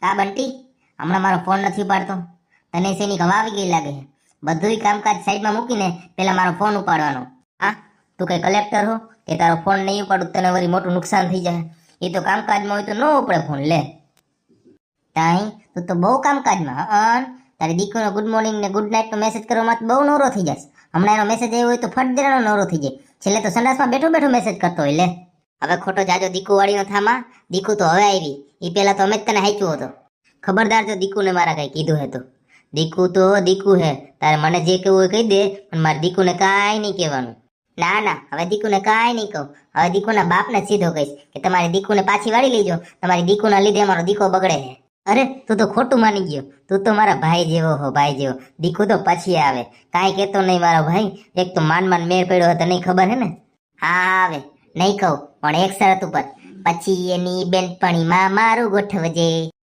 કા બંટી, હમણાં મારો ફોન નથી ઉપાડતો. તને શેની હવા આવી ગઈ લાગે. બધુંય કામકાજ સાઈડમાં મૂકીને પેલા મારો ફોન ઉપાડવાનો. હા, તું કઈ કલેક્ટર હો કે તારો ફોન નહીં ઉપાડું તને વળી મોટું નુકસાન થઈ જાય? એ તો કામકાજમાં હોય તો ન ઉપડે ફોન. લે તાઈ, તું તો બહુ કામકાજમાં. તારી દીકરીનો ગુડ મોર્નિંગ ને ગુડ નાઇટ નો મેસેજ કરવામાં બહુ નવરો થઈ જાય. હમણાં એનો મેસેજ આવ્યો હોય તો ફટ દેવાનો નવરો થઈ જાય. છેલ્લે તો સંડાસમાં બેઠો બેઠો મેસેજ કરતો હોય. લે હવે ખોટો જાજો દીકુ વાળીનો થામા. દીકુ તો હવે આવી, એ પેલા તો અમે જ તને હાચ્યું હતો. ખબરદાર જો દીકુને મારા કઈ કીધું હે તો. દીકુ તો દીકુ હે, તારે મને જે કેવું હોય કહી દે, પણ મારે દીકુને કાંઈ નહીં કહેવાનું. ના ના, હવે દીકુને કાંઈ નહીં કહું. હવે દીકુના બાપને સીધો કહીશ કે તમારી દીકુને પાછી વાળી લેજો, તમારી દીકુના લીધે અમારો દીકો બગડે છે. અરે તું તો ખોટું માની ગયો. તું તો મારા ભાઈ જેવો હો, ભાઈ જેવો. દીકુ તો પછી આવે, કાંઈ કહેતો નહીં મારો ભાઈ. એક તો માન મેળ પડ્યો હતો, નહીં ખબર હે ને? હા આવે, નહીં કહું, પણ એક શરત ઉપર. પછી એની બેનપણીમાં મારું ગોઠવજે.